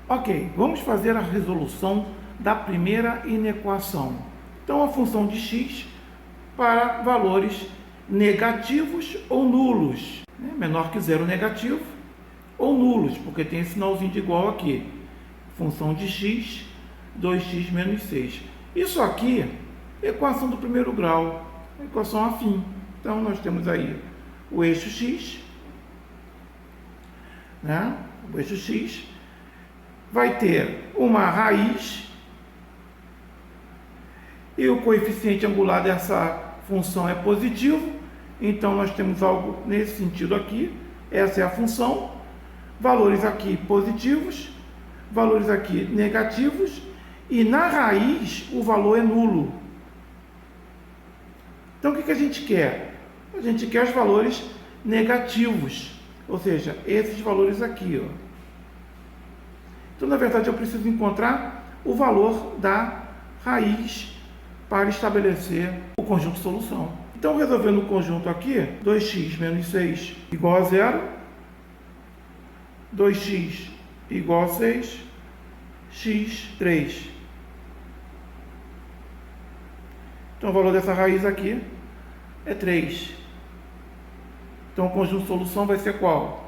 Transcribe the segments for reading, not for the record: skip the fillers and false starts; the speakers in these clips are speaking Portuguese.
Ok, vamos fazer a resolução da primeira inequação. Então, a função de x para valores negativos ou nulos, né? Menor que zero negativo ou nulos, porque tem esse sinalzinho de igual aqui. Função de x, 2x menos 6. Isso aqui é equação do primeiro grau, equação afim. Então, nós temos aí o eixo x, né? O eixo x vai ter uma raiz e o coeficiente angular dessa função é positivo, então nós temos algo nesse sentido aqui. Essa é a função, valores aqui positivos, valores aqui negativos, e na raiz o valor é nulo. Então o que a gente quer? A gente quer os valores negativos, ou seja, esses valores aqui, ó. Então, na verdade, eu preciso encontrar o valor da raiz para estabelecer o conjunto de solução. Então, resolvendo o conjunto aqui, 2x menos 6 igual a 0, 2x igual a 6, x, 3. Então, o valor dessa raiz aqui é 3. Então, o conjunto de solução vai ser qual?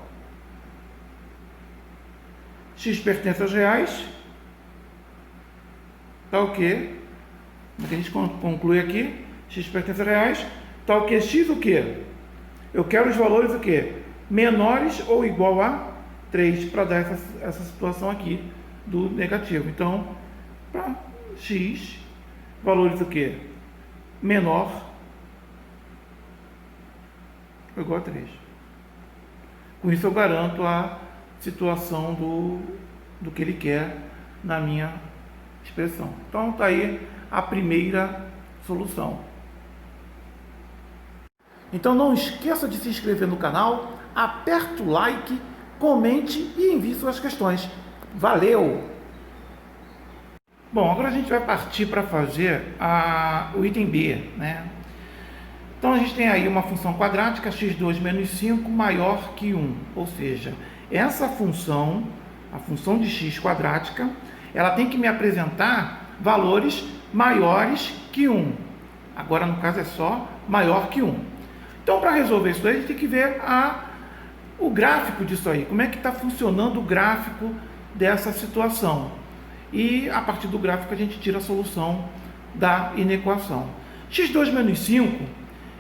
X pertence aos reais, tá o quê? Como é que a gente conclui aqui? X pertence aos reais, tá o quê? X o quê? Eu quero os valores o quê? Menores ou igual a 3, para dar essa situação aqui do negativo. Então, para x, valores o quê? Menor ou igual a 3. Com isso eu garanto a situação do que ele quer na minha expressão. Então, está aí a primeira solução. Então, não esqueça de se inscrever no canal, aperta o like, comente e envie suas questões. Valeu! Bom, agora a gente vai partir para fazer o item B, né? Então, a gente tem aí uma função quadrática, x2 menos 5 maior que 1, ou seja, essa função, a função de x quadrática, ela tem que me apresentar valores maiores que 1. Agora, no caso, é só maior que 1. Então, para resolver isso aí, a gente tem que ver o gráfico disso aí. Como é que está funcionando o gráfico dessa situação. E, a partir do gráfico, a gente tira a solução da inequação. x2 menos 5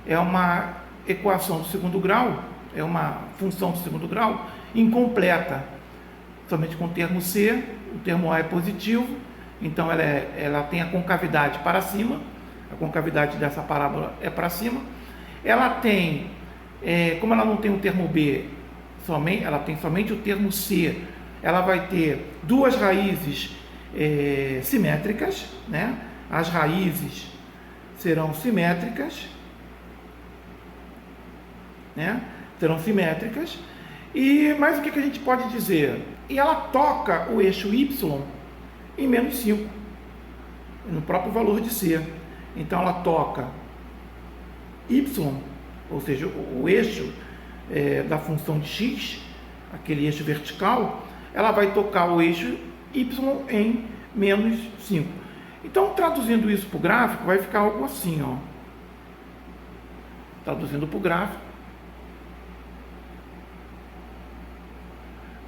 é uma equação do segundo grau, é uma função do segundo grau, incompleta, somente com o termo C, o termo A é positivo, então ela tem a concavidade para cima, a concavidade dessa parábola é para cima, ela tem, como ela não tem o termo B, ela tem somente o termo C, ela vai ter duas raízes simétricas, né? As raízes serão simétricas, né? Serão simétricas. E mais o que a gente pode dizer? E ela toca o eixo Y em menos 5, no próprio valor de C. Então ela toca Y, ou seja, o eixo da função de x, aquele eixo vertical, ela vai tocar o eixo Y em menos 5. Então, traduzindo isso para o gráfico, vai ficar algo assim, ó. Traduzindo para o gráfico,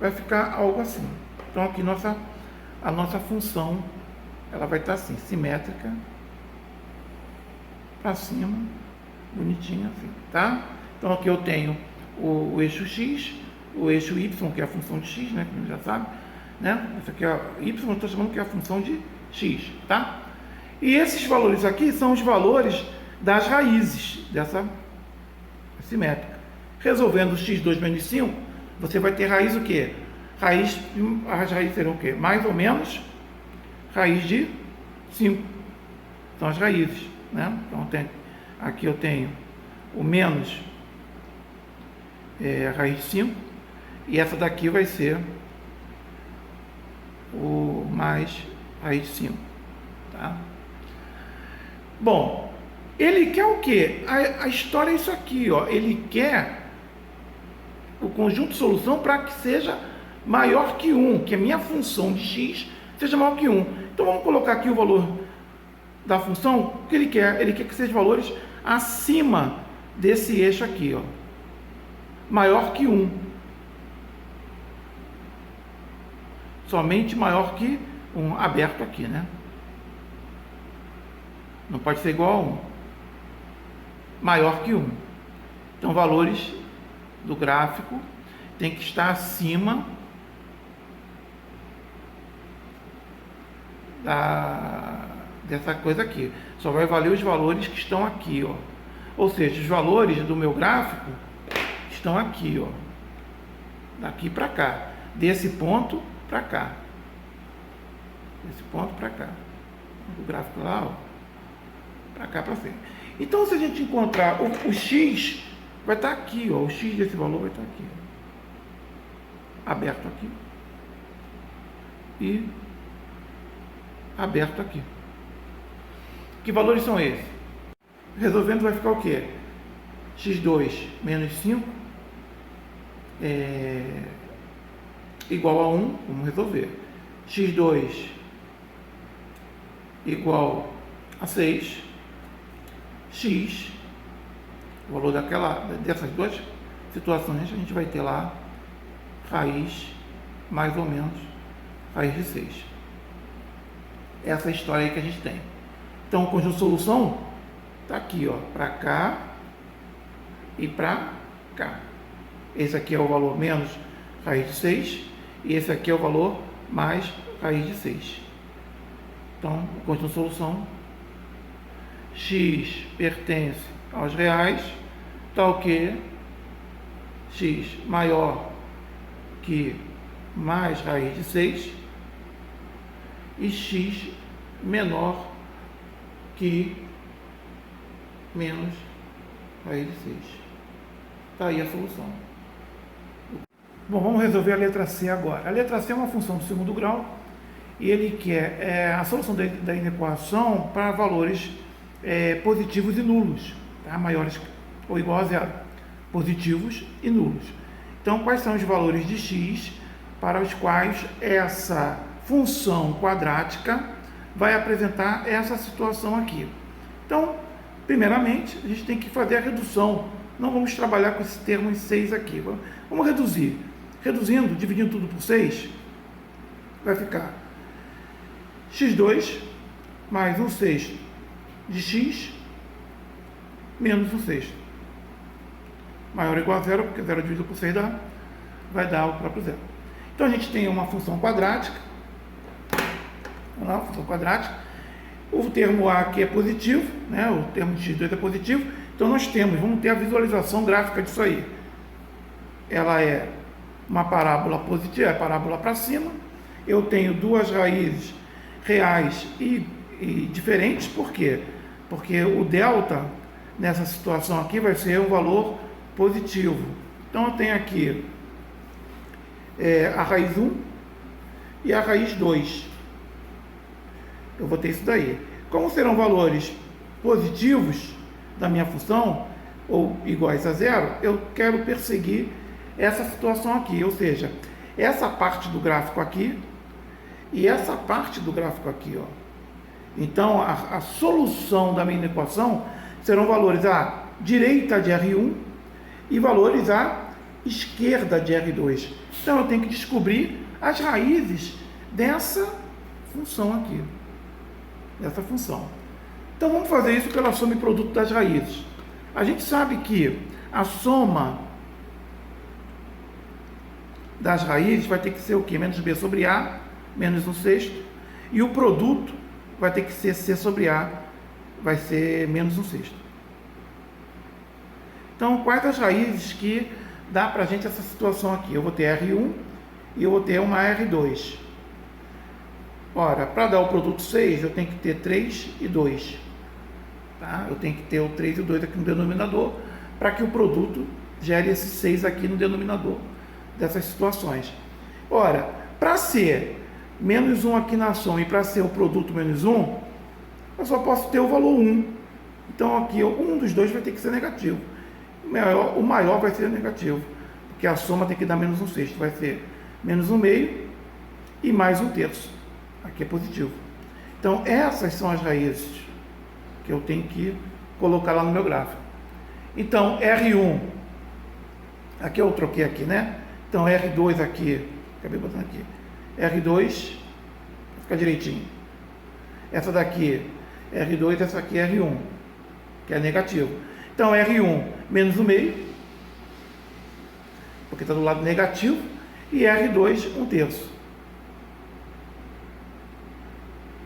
vai ficar algo assim. Então, aqui a nossa função, ela vai estar assim, simétrica, para cima, bonitinha assim, tá? Então, aqui eu tenho o eixo x, o eixo y, que é a função de x, né, como já sabe, né? Essa aqui é y, eu estou chamando que é a função de x, tá? E esses valores aqui são os valores das raízes dessa simétrica. Resolvendo x2 menos 5, você vai ter raiz o quê? As raízes serão o quê? Mais ou menos raiz de 5. São as raízes, né? Então, aqui eu tenho o menos a raiz de 5, e essa daqui vai ser o mais raiz de 5, tá? Bom, ele quer o quê? A história é isso aqui, ó. Ele quer o conjunto de solução para que seja maior que 1, que a minha função de x seja maior que 1. Então vamos colocar aqui o valor da função. O que ele quer? Ele quer que sejam valores acima desse eixo aqui, ó, maior que 1. Somente maior que 1, aberto aqui, né? Não pode ser igual a 1. Maior que 1. Então, valores do gráfico tem que estar acima dessa coisa aqui. Só vai valer os valores que estão aqui, ó. Ou seja, os valores do meu gráfico estão aqui, ó. Daqui para cá. Desse ponto para cá. Desse ponto para cá. O gráfico lá, ó. Para cá, para frente. Então, se a gente encontrar o x, vai estar aqui, ó. O x desse valor vai estar aqui, ó. Aberto aqui. E aberto aqui. Que valores são esses? Resolvendo vai ficar o quê? x2 menos 5 igual a 1. Vamos resolver. x2 igual a 6. X, o valor dessas duas situações, a gente vai ter lá raiz, mais ou menos, raiz de 6. Essa é a história aí que a gente tem. Então, o conjunto de solução está aqui, ó, para cá e para cá. Esse aqui é o valor menos raiz de 6 e esse aqui é o valor mais raiz de 6. Então, o conjunto de solução, x pertence aos reais, tal que x maior que mais raiz de 6 e x menor que menos raiz de 6. Está aí a solução. Bom, vamos resolver a letra C agora. A letra C é uma função do segundo grau e ele quer a solução da inequação para valores positivos e nulos, tá? Maiores ou igual a zero, positivos e nulos. Então, quais são os valores de x para os quais essa função quadrática vai apresentar essa situação aqui? Então, primeiramente, a gente tem que fazer a redução. Não vamos trabalhar com esse termo em 6 aqui. Vamos reduzir. Reduzindo, dividindo tudo por 6, vai ficar x2 mais 1/6 de x menos 1/6. Maior ou igual a zero, porque 0 dividido por 6 vai dar o próprio zero. Então, a gente tem uma função quadrática. Vamos lá, função quadrática. O termo A aqui é positivo, né? O termo de x2 é positivo. Então, vamos ter a visualização gráfica disso aí. Ela é uma parábola positiva, é a parábola para cima. Eu tenho duas raízes reais e diferentes. Por quê? Porque o delta nessa situação aqui vai ser um valor positivo. Então, eu tenho aqui a raiz 1 e a raiz 2. Eu vou ter isso daí. Como serão valores positivos da minha função, ou iguais a zero, eu quero perseguir essa situação aqui, ou seja, essa parte do gráfico aqui e essa parte do gráfico aqui, ó. Então, a solução da minha equação serão valores à direita de R1 e valores à esquerda de R2. Então, eu tenho que descobrir as raízes dessa função aqui, dessa função. Então, vamos fazer isso pela soma e produto das raízes. A gente sabe que a soma das raízes vai ter que ser o quê? Menos b sobre a, menos 1/6. E o produto vai ter que ser c sobre a, vai ser menos 1/6. Então, quais as raízes que dá para a gente essa situação aqui? Eu vou ter R1 e eu vou ter uma R2. Ora, para dar o produto 6, eu tenho que ter 3 e 2. Tá? Eu tenho que ter o 3 e o 2 aqui no denominador, para que o produto gere esse 6 aqui no denominador dessas situações. Ora, para ser menos 1 aqui na soma e para ser o produto menos 1, eu só posso ter o valor 1. Então, aqui, um dos dois vai ter que ser negativo. O maior vai ser negativo, porque a soma tem que dar menos 1/6. Vai ser menos 1 meio e mais 1 terço. Aqui é positivo. Então, essas são as raízes que eu tenho que colocar lá no meu gráfico. Então, R1, aqui eu troquei aqui, né? Então, R2 aqui, acabei botando aqui, R2, vai ficar direitinho. Essa daqui, R2, essa aqui é R1, que é negativo. Então, R1 menos 1 meio, porque está do lado negativo, e R2, 1 terço.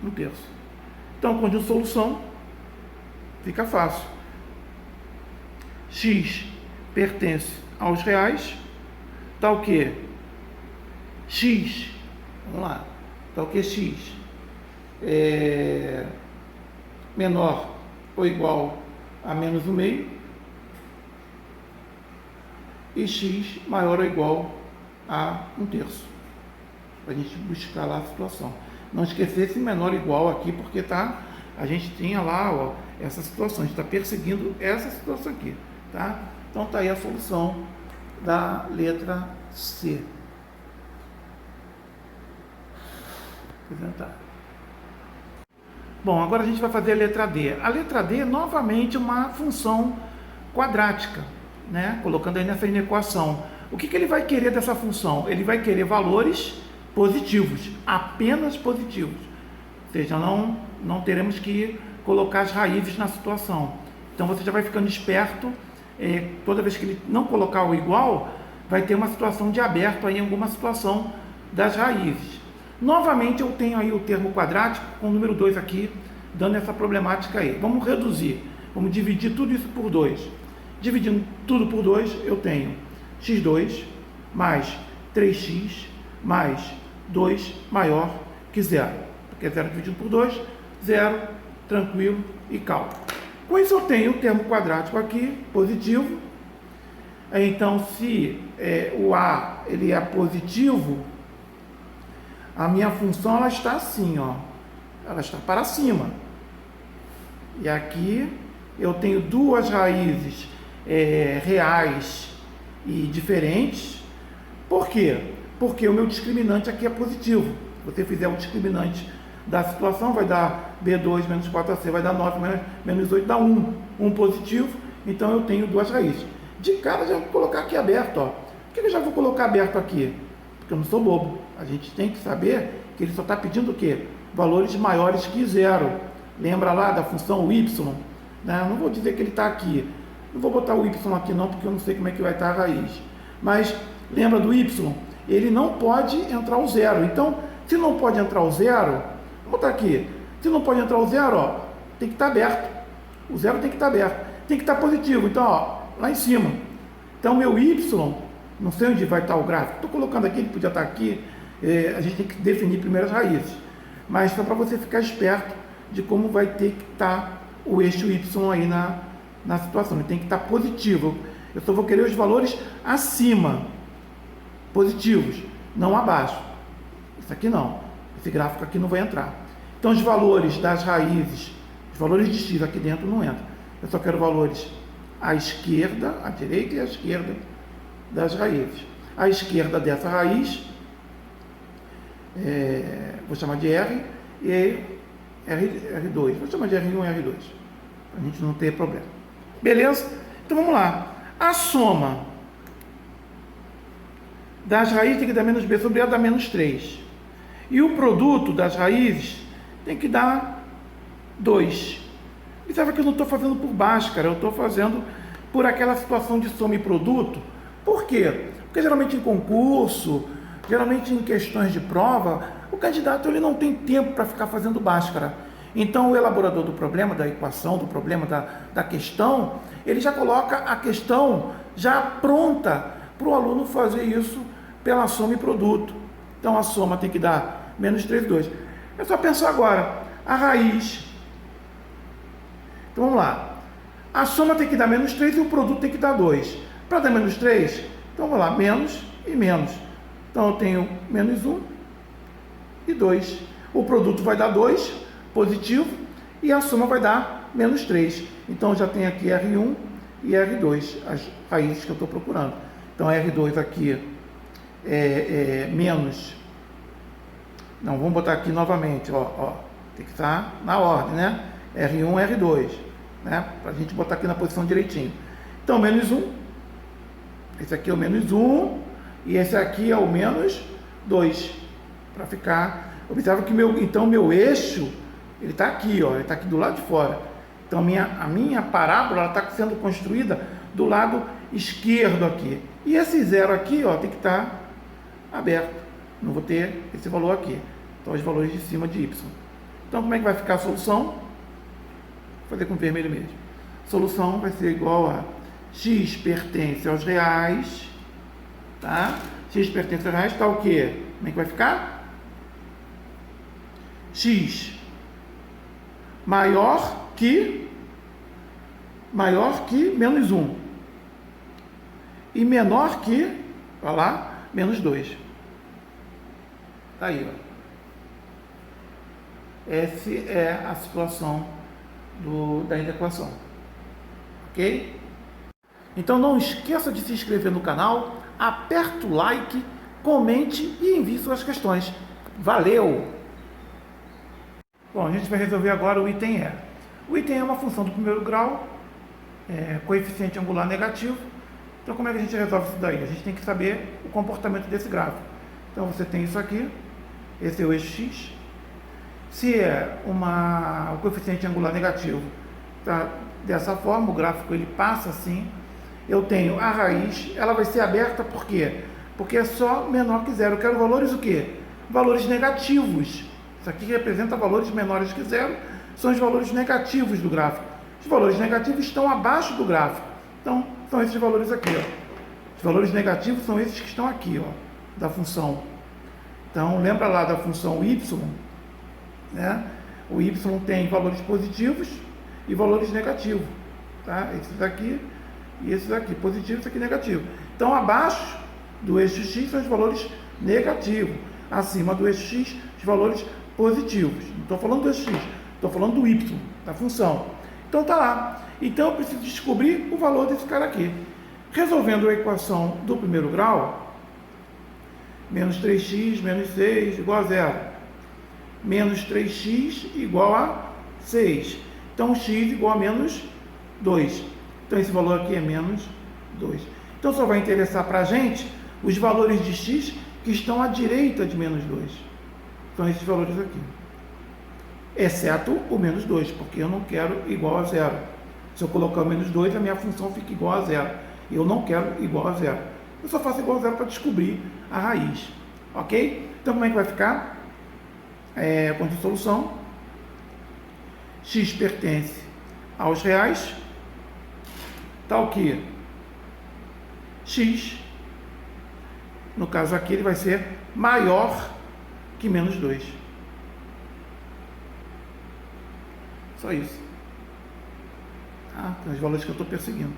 1 terço. Então, conjunto de solução, fica fácil. X pertence aos reais, tá o quê? X, vamos lá, tá o que? X é menor ou igual a menos 1 meio e X maior ou igual a 1 terço, para a gente buscar lá a situação. Não esquecer esse menor ou igual aqui, porque tá, a gente tinha lá, ó, essa situação, a gente está perseguindo essa situação aqui, tá? Então tá aí a solução da letra C. Vou apresentar. Bom, agora a gente vai fazer a letra D. A letra D é novamente uma função quadrática, né? Colocando aí nessa inequação. O que ele vai querer dessa função? Ele vai querer valores positivos, apenas positivos. Ou seja, não teremos que colocar as raízes na situação. Então você já vai ficando esperto, toda vez que ele não colocar o igual, vai ter uma situação de aberto aí em alguma situação das raízes. Novamente eu tenho aí o termo quadrático com o número 2 aqui, dando essa problemática aí. Vamos reduzir, vamos dividir tudo isso por 2. Dividindo tudo por 2, eu tenho x2 mais 3x mais 2 maior que 0. Porque 0 dividido por 2, 0, tranquilo e calmo. Com isso eu tenho o termo quadrático aqui, positivo. Então, se o A ele é positivo, a minha função ela está assim, ó, ela está para cima. E aqui eu tenho duas raízes reais e diferentes. Por quê? Porque o meu discriminante aqui é positivo. Se você fizer o discriminante da situação, vai dar B2 menos 4AC, vai dar 9 menos 8, dá 1. 1 positivo, então eu tenho duas raízes. De cara, já vou colocar aqui aberto, ó. Por que eu já vou colocar aberto aqui? Porque eu não sou bobo. A gente tem que saber que ele só está pedindo o quê? Valores maiores que 0. Lembra lá da função y? Né? Eu não vou dizer que ele está aqui. Não vou botar o y aqui não, porque eu não sei como é que vai estar a raiz. Mas lembra do y? Ele não pode entrar o 0. Então, se não pode entrar o 0, vou botar aqui. Se não pode entrar o 0, ó, tem que estar aberto. O 0 tem que estar aberto. Tem que estar positivo. Então, ó, lá em cima. Então, meu y, não sei onde vai estar o gráfico. Estou colocando aqui, ele podia estar aqui. A gente tem que definir primeiro as raízes. Mas só para você ficar esperto de como vai ter que estar o eixo y aí na situação. Ele tem que estar positivo. Eu só vou querer os valores acima, positivos, não abaixo. Isso aqui não. Esse gráfico aqui não vai entrar. Então, os valores das raízes, os valores de x aqui dentro não entram. Eu só quero valores à esquerda, à direita e à esquerda das raízes. À esquerda dessa raiz, vou chamar de R e R2. Vou chamar de R1 e R2, para a gente não ter problema. Beleza? Então vamos lá. A soma das raízes tem que dar menos B sobre A, dá menos 3. E o produto das raízes tem que dar 2. Observa que eu não estou fazendo por Bhaskara, eu estou fazendo por aquela situação de soma e produto. Por quê? Porque geralmente em concurso, geralmente em questões de prova, o candidato ele não tem tempo para ficar fazendo Bhaskara. Então o elaborador do problema, da equação, do problema, da questão, ele já coloca a questão já pronta para o aluno fazer isso pela soma e produto. Então a soma tem que dar menos 3, 2. É só pensar agora, a raiz. Então vamos lá. A soma tem que dar menos 3 e o produto tem que dar 2. Para dar menos 3, então vamos lá, menos e menos. Então eu tenho menos 1 e 2. O produto vai dar 2, positivo, e a soma vai dar menos 3. Então já tem aqui R1 e R2, as raízes que eu estou procurando. Então R2 aqui menos, não, vamos botar aqui novamente, tem que estar na ordem, né? R1, R2, né? Para a gente botar aqui na posição direitinho. Então, menos 1, esse aqui é o menos 1, e esse aqui é o menos 2, para ficar, observa que meu eixo, ele está aqui, ele está aqui do lado de fora. Então, a minha parábola está sendo construída do lado esquerdo aqui. E esse zero aqui, tem que estar aberto. Não vou ter esse valor aqui. Então, os valores de cima de y. Então, como é que vai ficar a solução? Vou fazer com vermelho mesmo. A solução vai ser igual a x pertence aos reais, tá? X pertence aos reais, está o quê? Como é que vai ficar? X maior que menos 1 e menor que, olha lá, menos 2. Tá aí, essa é a situação da equação, ok? Então não esqueça de se inscrever no canal, aperta o like, comente e envie suas questões. Valeu! Bom, a gente vai resolver agora o item E. O item é uma função do primeiro grau, coeficiente angular negativo. Então, como é que a gente resolve isso daí? A gente tem que saber o comportamento desse gráfico. Então, você tem isso aqui, esse é o eixo x. Se o coeficiente angular negativo tá dessa forma, o gráfico ele passa assim, eu tenho a raiz, ela vai ser aberta por quê? Porque é só menor que zero. Eu quero valores o quê? Valores negativos. Isso aqui representa valores menores que zero, são os valores negativos do gráfico. Os valores negativos estão abaixo do gráfico. Então, são esses valores aqui, Os valores negativos são esses que estão aqui, da função. Então, lembra lá da função y, né? O y tem valores positivos e valores negativos, tá? Esse daqui e esse daqui, positivo, esse aqui negativo. Então, abaixo do eixo x são os valores negativos. Acima do eixo x, os valores positivos. Não estou falando do eixo x, estou falando do y, da função. Então, tá lá. Então, eu preciso descobrir o valor desse cara aqui. Resolvendo a equação do primeiro grau, menos 3x menos 6 igual a 0. Menos 3x igual a 6. Então, x igual a menos 2. Então, esse valor aqui é menos 2. Então, só vai interessar para a gente os valores de x que estão à direita de menos 2. São esses valores aqui. Exceto o menos 2, porque eu não quero igual a 0. Se eu colocar o menos 2, a minha função fica igual a 0. Eu não quero igual a 0. Eu só faço igual a 0 para descobrir a raiz. Ok? Então, como é que vai ficar? Com a solução, x pertence aos reais, tal que x, no caso aqui, ele vai ser maior que menos 2. Só isso. Tem os valores que eu estou perseguindo.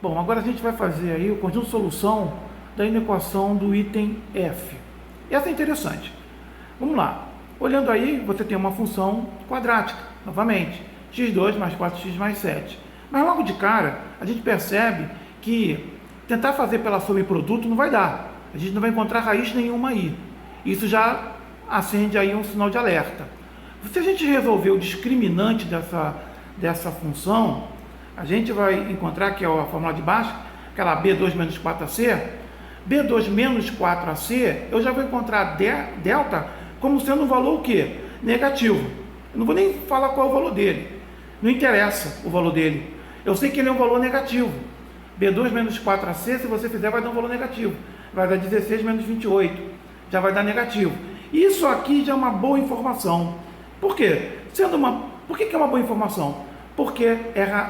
Bom, agora a gente vai fazer aí o conjunto de solução da inequação do item F. Essa é interessante. Vamos lá. Olhando aí, você tem uma função quadrática, novamente. x2 mais 4x mais 7. Mas logo de cara, a gente percebe que tentar fazer pela soma e produto não vai dar. A gente não vai encontrar raiz nenhuma aí. Isso já acende aí um sinal de alerta. Se a gente resolver o discriminante dessa função, a gente vai encontrar, que é a fórmula de baixo, aquela B2 menos 4AC, B2 menos 4AC, eu já vou encontrar delta como sendo um valor o quê? Negativo. Eu não vou nem falar qual é o valor dele. Não interessa o valor dele. Eu sei que ele é um valor negativo. B2 menos 4AC, se você fizer, vai dar um valor negativo. Vai dar 16 menos 28. Já vai dar negativo. Isso aqui já é uma boa informação. Por quê? Por que é uma boa informação? Porque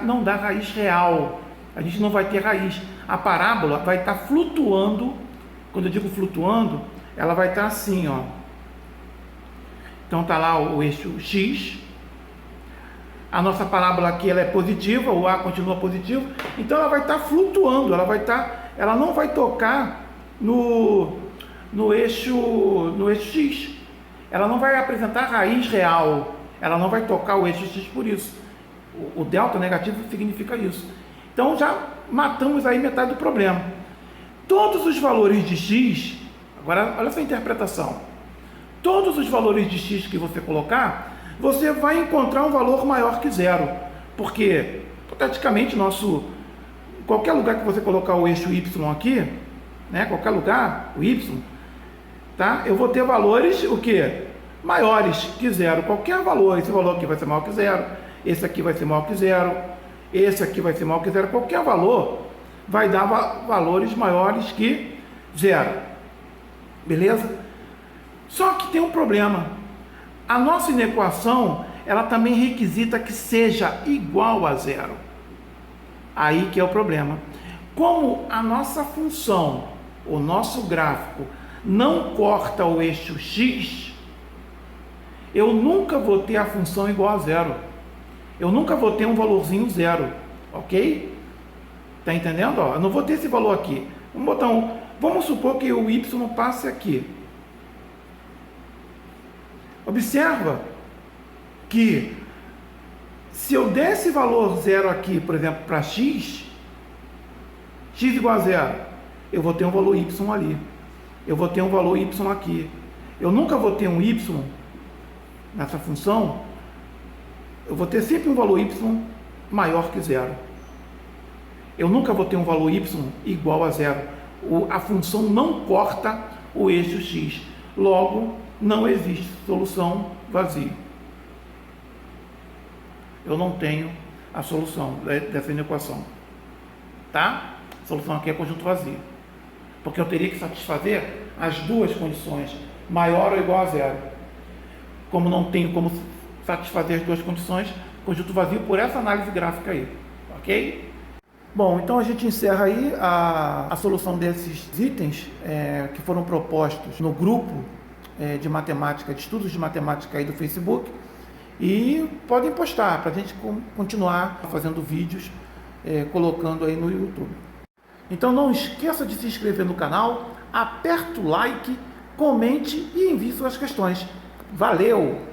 não dá raiz real. A gente não vai ter raiz. A parábola vai estar flutuando. Quando eu digo flutuando, ela vai estar assim, Então está lá o eixo x. A nossa parábola aqui ela é positiva, o A continua positivo. Então ela vai estar flutuando. Ela não vai tocar no eixo x. Ela não vai apresentar raiz real. Ela não vai tocar o eixo x por isso. O delta negativo significa isso. Então já matamos aí metade do problema. todos os valores de x, agora olha essa interpretação, todos os valores de x que você colocar, você vai encontrar um valor maior que zero, porque praticamente qualquer lugar que você colocar o eixo y aqui, né, qualquer lugar, o y, tá, eu vou ter valores o que? Maiores que zero, qualquer valor, esse valor aqui vai ser maior que zero, esse aqui vai ser maior que zero, esse aqui vai ser maior que zero, qualquer valor vai dar valores maiores que zero, beleza? Só que tem um problema, a nossa inequação, ela também requisita que seja igual a zero, aí que é o problema. Como a nossa função, o nosso gráfico, não corta o eixo x, eu nunca vou ter a função igual a zero, eu nunca vou ter um valorzinho zero, ok? Tá entendendo? Ó, eu não vou ter esse valor aqui. Vamos supor que o y passe aqui. Observa que se eu der esse valor zero aqui, por exemplo, para x igual a zero, eu vou ter um valor y ali. Eu vou ter um valor y aqui. Eu nunca vou ter um y nessa função. Eu vou ter sempre um valor y maior que zero. Eu nunca vou ter um valor y igual a zero. A função não corta o eixo x. Logo, não existe solução vazia. Eu não tenho a solução dessa inequação. Tá? A solução aqui é conjunto vazio. Porque eu teria que satisfazer as duas condições, maior ou igual a zero. Como não tenho como satisfazer as duas condições, conjunto vazio por essa análise gráfica aí. Ok? Bom, então a gente encerra aí a solução desses itens que foram propostos no grupo de matemática, de estudos de matemática aí do Facebook, e podem postar para a gente continuar fazendo vídeos, colocando aí no YouTube. Então não esqueça de se inscrever no canal, aperta o like, comente e envie suas questões. Valeu!